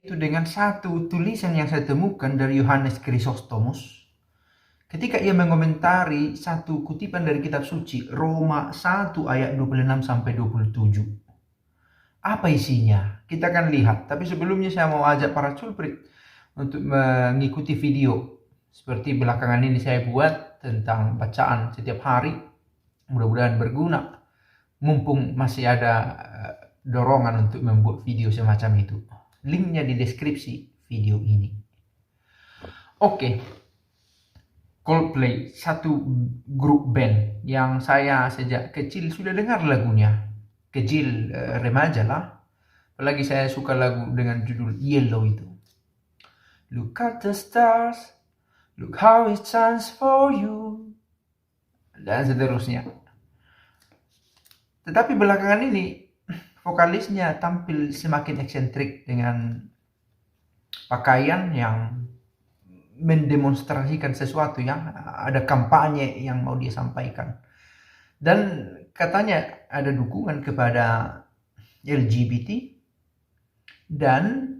Itu dengan satu tulisan yang saya temukan dari Yohanes Chrysostomus ketika ia mengomentari satu kutipan dari kitab suci Roma 1 ayat 26 sampai 27. Apa isinya? Kita akan lihat. Tapi sebelumnya saya mau ajak para culprit untuk mengikuti video seperti belakangan ini saya buat tentang bacaan setiap hari. Mudah-mudahan berguna. Mumpung masih ada dorongan untuk membuat video semacam itu. Linknya di deskripsi video ini. Oke, Coldplay, satu grup band yang saya sejak kecil sudah dengar lagunya. Kecil, remaja lah. Apalagi saya suka lagu dengan judul Yellow itu. Look at the stars, look how it shines for you. Dan seterusnya. Tetapi belakangan ini vokalisnya tampil semakin eksentrik dengan pakaian yang mendemonstrasikan sesuatu yang ada kampanye yang mau dia sampaikan. Dan katanya ada dukungan kepada LGBT dan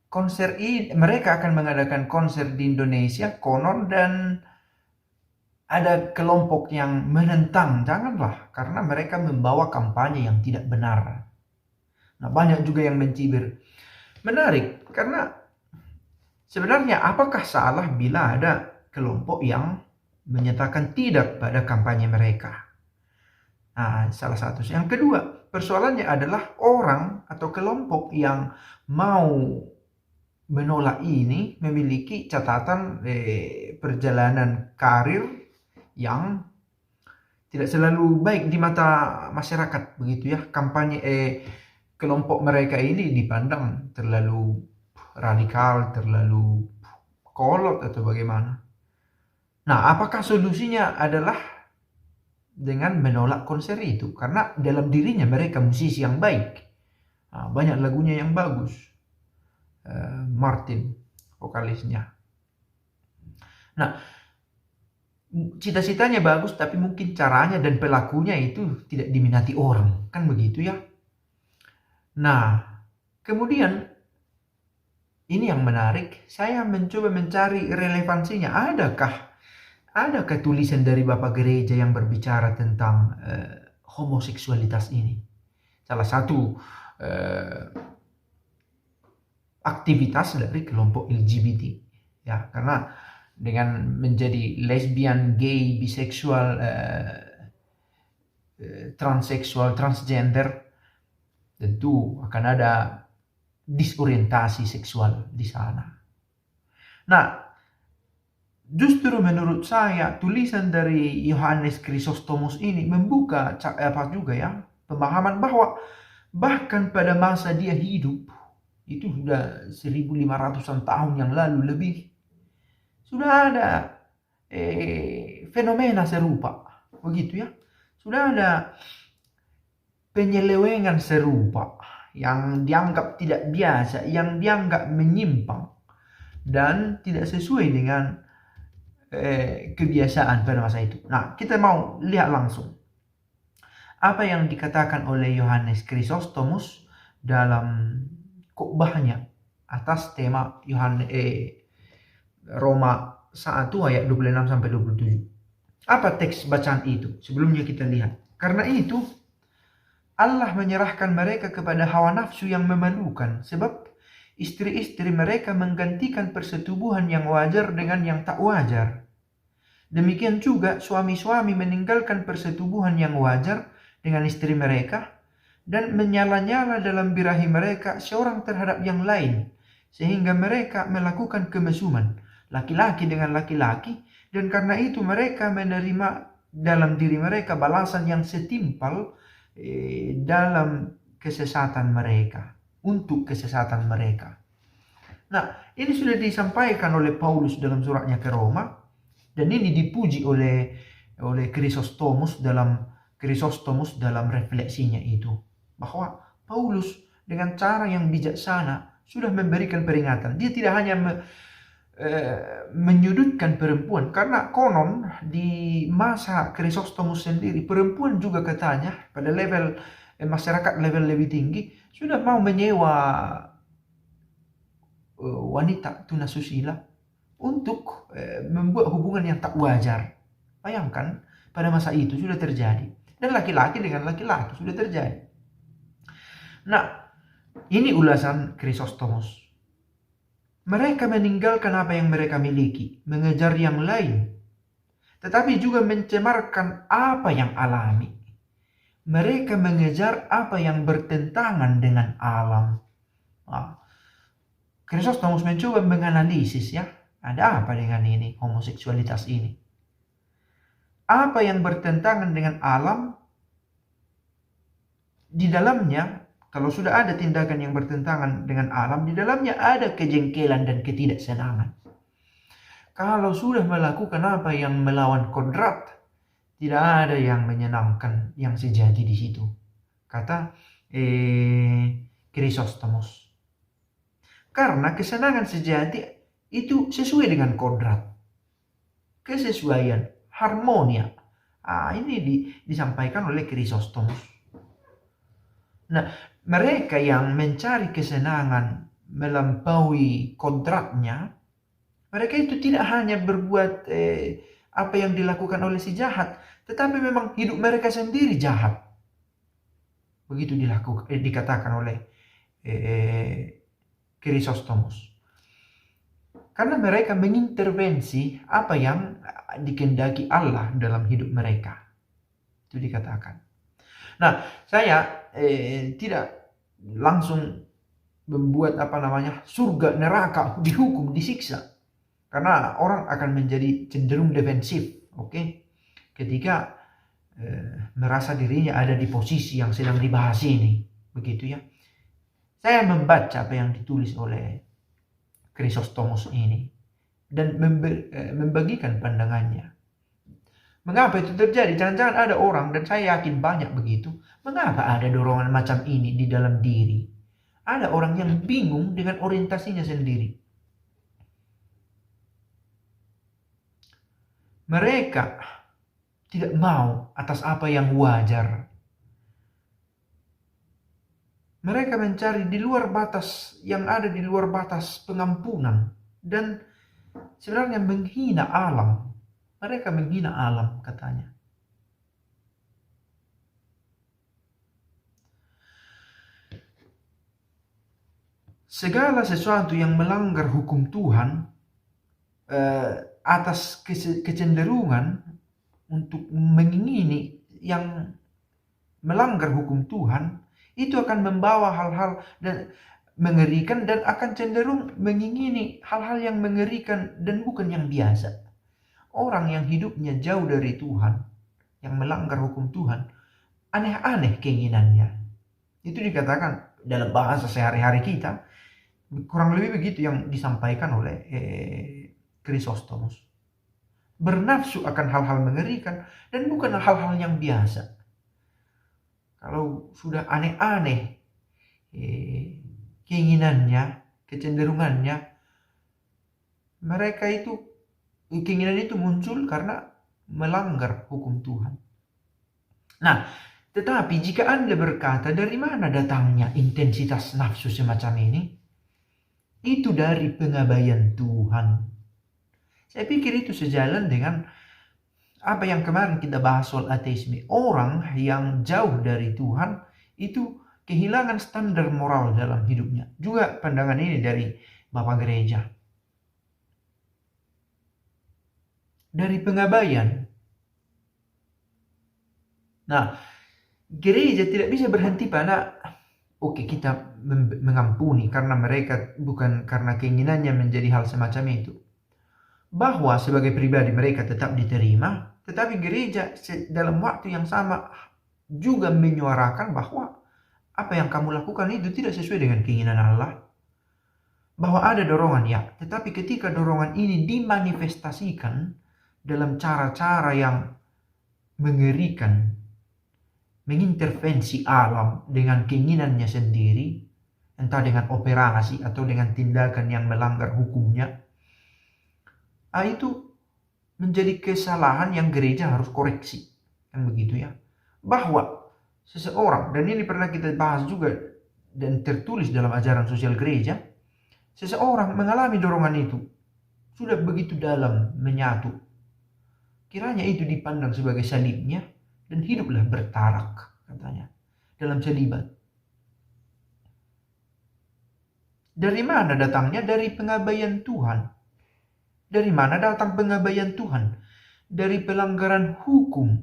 konser ini mereka akan mengadakan konser di Indonesia konon, dan ada kelompok yang menentang, janganlah, karena mereka membawa kampanye yang tidak benar. Nah, banyak juga yang mencibir. Menarik, karena sebenarnya apakah salah bila ada kelompok yang menyatakan tidak pada kampanye mereka? Nah, salah satu. Yang kedua, persoalannya adalah orang atau kelompok yang mau menolak ini memiliki catatan perjalanan karir yang tidak selalu baik di mata masyarakat, begitu ya. Kampanye kelompok mereka ini dipandang terlalu radikal, terlalu kolot atau bagaimana. Nah, apakah solusinya adalah dengan menolak konser itu? Karena dalam dirinya mereka musisi yang baik. Nah, banyak lagunya yang bagus. Martin, vokalisnya. Nah, cita-citanya bagus, tapi mungkin caranya dan pelakunya itu tidak diminati orang, kan begitu ya. Nah, kemudian ini yang menarik, saya mencoba mencari relevansinya. Adakah tulisan dari Bapak Gereja yang berbicara tentang homoseksualitas ini? Salah satu aktivitas dari kelompok LGBT, ya, karena dengan menjadi lesbian, gay, biseksual, transseksual, transgender, tentu akan ada disorientasi seksual di sana. Nah, justru menurut saya tulisan dari Yohanes Chrysostomus ini membuka juga ya pemahaman bahwa bahkan pada masa dia hidup, itu sudah 1500-an tahun yang lalu lebih, sudah ada fenomena serupa, begitu ya. Sudah ada penyelewengan serupa yang dianggap tidak biasa, yang dianggap menyimpang dan tidak sesuai dengan kebiasaan pada masa itu. Nah, kita mau lihat langsung apa yang dikatakan oleh Yohanes Chrysostomus dalam khotbahnya atas tema Roma 1 ayat 26 sampai 27. Apa teks bacaan itu? Sebelumnya kita lihat. Karena itu Allah menyerahkan mereka kepada hawa nafsu yang memalukan, sebab istri-istri mereka menggantikan persetubuhan yang wajar dengan yang tak wajar. Demikian juga suami-suami meninggalkan persetubuhan yang wajar dengan istri mereka dan menyala-nyala dalam birahi mereka seorang terhadap yang lain, sehingga mereka melakukan kemesuman, laki-laki dengan laki-laki, dan karena itu mereka menerima dalam diri mereka balasan yang setimpal dalam kesesatan mereka, untuk kesesatan mereka. Nah, ini sudah disampaikan oleh Paulus dalam suratnya ke Roma, dan ini dipuji oleh Chrysostomus dalam refleksinya itu, bahwa Paulus dengan cara yang bijaksana sudah memberikan peringatan. Dia tidak hanya menyudutkan perempuan, karena konon di masa Chrysostomus sendiri perempuan juga katanya pada level masyarakat level lebih tinggi sudah mau menyewa wanita tunasusila untuk membuat hubungan yang tak wajar. Bayangkan, pada masa itu sudah terjadi. Dan laki-laki dengan laki-laki sudah terjadi. Nah, ini ulasan Chrysostomus. Mereka meninggalkan apa yang mereka miliki, mengejar yang lain, tetapi juga mencemarkan apa yang alami. Mereka mengejar apa yang bertentangan dengan alam. Chrysostomus mencoba menganalisis, ya, ada apa dengan ini, homoseksualitas ini. Apa yang bertentangan dengan alam, di dalamnya, kalau sudah ada tindakan yang bertentangan dengan alam, di dalamnya ada kejengkelan dan ketidaksenangan. Kalau sudah melakukan apa yang melawan kodrat, tidak ada yang menyenangkan yang sejati di situ, kata Chrysostomus. Karena kesenangan sejati itu sesuai dengan kodrat, kesesuaian, harmonia. Ini disampaikan oleh Chrysostomus. Nah, mereka yang mencari kesenangan melampaui kodratnya, mereka itu tidak hanya berbuat apa yang dilakukan oleh si jahat, tetapi memang hidup mereka sendiri jahat. Begitu dikatakan oleh Chrysostomus. Karena mereka mengintervensi apa yang dikehendaki Allah dalam hidup mereka. Itu dikatakan. Nah, saya tidak langsung membuat surga, neraka, dihukum, disiksa. Karena orang akan menjadi cenderung defensif, ketika merasa dirinya ada di posisi yang sedang dibahas ini, begitu ya. Saya membaca apa yang ditulis oleh Chrysostomus ini dan membagikan pandangannya. Mengapa itu terjadi? Jangan-jangan ada orang, dan saya yakin banyak begitu, mengapa ada dorongan macam ini di dalam diri? Ada orang yang bingung dengan orientasinya sendiri. Mereka tidak mau atas apa yang wajar. Mereka mencari di luar batas, yang ada di luar batas pengampunan, dan sebenarnya menghina alam. Mereka menghina alam, katanya. Segala sesuatu yang melanggar hukum Tuhan, atas kecenderungan untuk mengingini yang melanggar hukum Tuhan, itu akan membawa hal-hal dan mengerikan, dan akan cenderung mengingini hal-hal yang mengerikan dan bukan yang biasa. Orang yang hidupnya jauh dari Tuhan, yang melanggar hukum Tuhan, aneh-aneh keinginannya. Itu dikatakan dalam bahasa sehari-hari kita, kurang lebih begitu yang disampaikan oleh Chrysostomus. Bernafsu akan hal-hal mengerikan dan bukan hal-hal yang biasa. Kalau sudah aneh-aneh keinginannya, kecenderungannya, mereka itu, keinginan itu muncul karena melanggar hukum Tuhan. Nah, tetapi jika Anda berkata, dari mana datangnya intensitas nafsu semacam ini? Itu dari pengabaian Tuhan. Saya pikir itu sejalan dengan apa yang kemarin kita bahas soal ateisme. Orang yang jauh dari Tuhan itu kehilangan standar moral dalam hidupnya. Juga pandangan ini dari Bapak Gereja. Dari pengabaian. Nah, gereja tidak bisa berhenti pada kita mengampuni karena mereka, bukan karena keinginannya menjadi hal semacam itu. Bahwa sebagai pribadi mereka tetap diterima, tetapi gereja dalam waktu yang sama juga menyuarakan bahwa apa yang kamu lakukan itu tidak sesuai dengan keinginan Allah. Bahwa ada dorongan, ya, tetapi ketika dorongan ini dimanifestasikan dalam cara-cara yang mengerikan, mengintervensi alam dengan keinginannya sendiri, entah dengan operasi atau dengan tindakan yang melanggar hukumnya, itu menjadi kesalahan yang gereja harus koreksi. Kan begitu ya. Bahwa seseorang, dan ini pernah kita bahas juga dan tertulis dalam ajaran sosial gereja, seseorang mengalami dorongan itu, sudah begitu dalam menyatu, kiranya itu dipandang sebagai salibnya, dan hiduplah bertarak, katanya, dalam celibat. Dari mana datangnya? Dari pengabaian Tuhan. Dari mana datang pengabaian Tuhan? Dari pelanggaran hukum.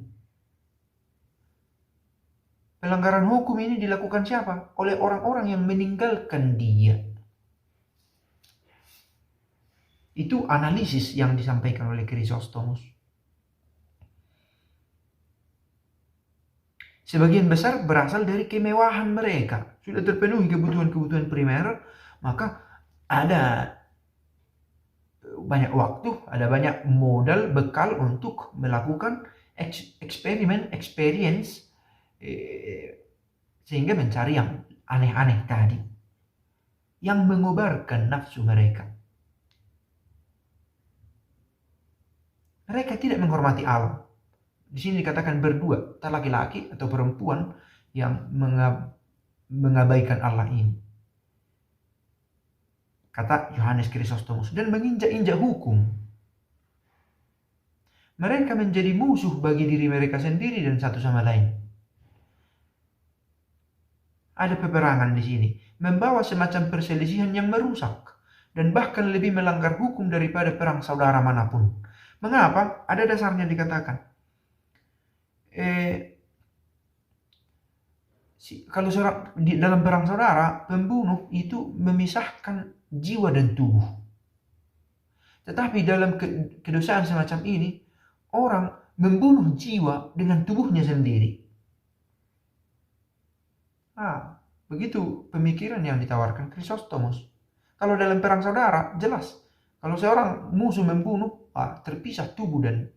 Pelanggaran hukum ini dilakukan siapa? Oleh orang-orang yang meninggalkan Dia. Itu analisis yang disampaikan oleh Chrysostomus. Sebagian besar berasal dari kemewahan mereka. Sudah terpenuhi kebutuhan-kebutuhan primer, maka ada banyak waktu, ada banyak modal, bekal untuk melakukan experience, sehingga mencari yang aneh-aneh tadi, yang mengobarkan nafsu mereka. Mereka tidak menghormati alam. Di sini dikatakan berdua, entah laki-laki atau perempuan yang mengabaikan Allah ini. Kata Yohanes Chrysostomus, dan menginjak-injak hukum. Mereka menjadi musuh bagi diri mereka sendiri dan satu sama lain. Ada peperangan di sini, membawa semacam perselisihan yang merusak, dan bahkan lebih melanggar hukum daripada perang saudara manapun. Mengapa? Ada dasarnya dikatakan. Kalau dalam perang saudara, pembunuh itu memisahkan jiwa dan tubuh. Tetapi dalam kedosaan semacam ini, orang membunuh jiwa dengan tubuhnya sendiri. Begitu pemikiran yang ditawarkan Chrysostomus. Kalau dalam perang saudara, jelas. Kalau seorang musuh membunuh, terpisah tubuh dan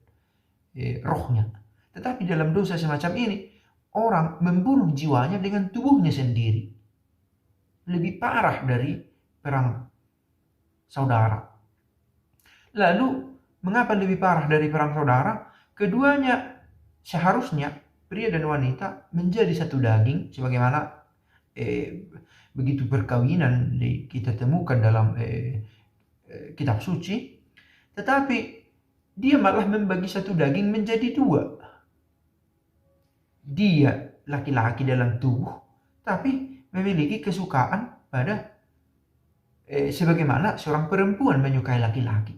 rohnya. Tetapi dalam dosa semacam ini, orang membunuh jiwanya dengan tubuhnya sendiri. Lebih parah dari perang saudara. Lalu, mengapa lebih parah dari perang saudara? Keduanya seharusnya, pria dan wanita, menjadi satu daging, sebagaimana begitu perkawinan kita temukan dalam kitab suci. Tetapi dia malah membagi satu daging menjadi dua. Dia laki-laki dalam tubuh, tapi memiliki kesukaan pada sebagaimana seorang perempuan menyukai laki-laki.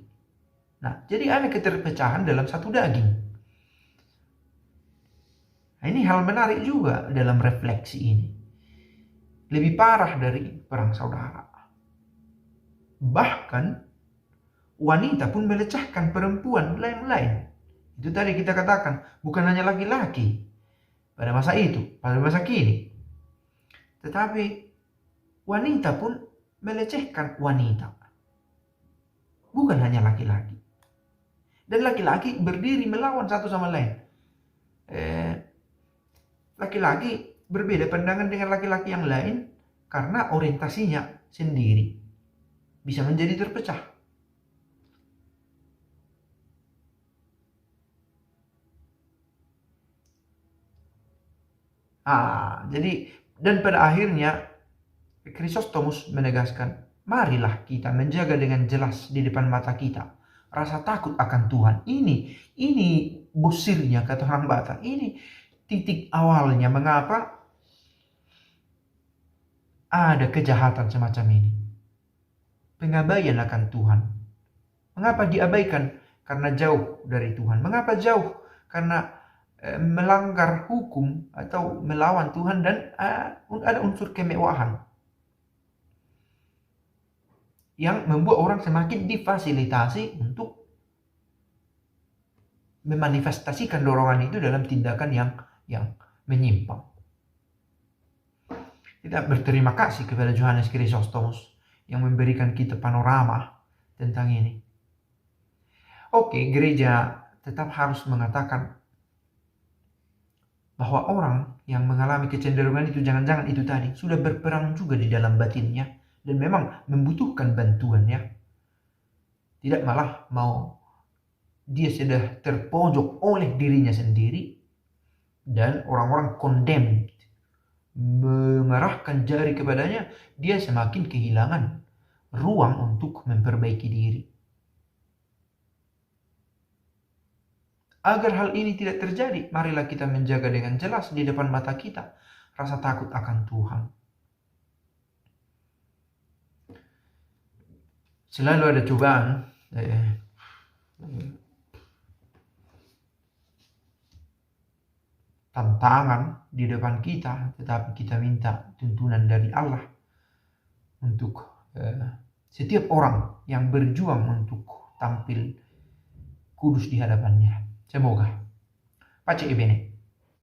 Nah, jadi ada keterpecahan dalam satu daging. Nah, ini hal menarik juga dalam refleksi ini. Lebih parah dari perang saudara. Bahkan wanita pun melecehkan perempuan lain-lain. Itu tadi kita katakan, bukan hanya laki-laki pada masa itu, pada masa kini. Tetapi wanita pun melecehkan wanita. Bukan hanya laki-laki. Dan laki-laki berdiri melawan satu sama lain. Laki-laki berbeda pandangan dengan laki-laki yang lain karena orientasinya sendiri. Bisa menjadi terpecah. Jadi, dan pada akhirnya Chrysostomus menegaskan, marilah kita menjaga dengan jelas di depan mata kita rasa takut akan Tuhan. Ini busirnya, kata orang Batak. Ini titik awalnya mengapa ada kejahatan semacam ini. Pengabaian akan Tuhan. Mengapa diabaikan? Karena jauh dari Tuhan. Mengapa jauh? Karena melanggar hukum atau melawan Tuhan, dan ada unsur kemewahan yang membuat orang semakin difasilitasi untuk memanifestasikan dorongan itu dalam tindakan yang menyimpang. Kita berterima kasih kepada Yohanes Chrysostomus yang memberikan kita panorama tentang ini. Oke, gereja tetap harus mengatakan bahwa orang yang mengalami kecenderungan itu, jangan-jangan itu tadi, sudah berperang juga di dalam batinnya, dan memang membutuhkan bantuan ya. Tidak malah mau dia sudah terpojok oleh dirinya sendiri, dan orang-orang condemned, mengarahkan jari kepadanya, dia semakin kehilangan ruang untuk memperbaiki diri. Agar hal ini tidak terjadi, marilah kita menjaga dengan jelas di depan mata kita rasa takut akan Tuhan. Selalu ada cobaan, tantangan di depan kita, tetapi kita minta tuntunan dari Allah untuk setiap orang yang berjuang untuk tampil kudus di hadapannya. Semoga. Pace e bene.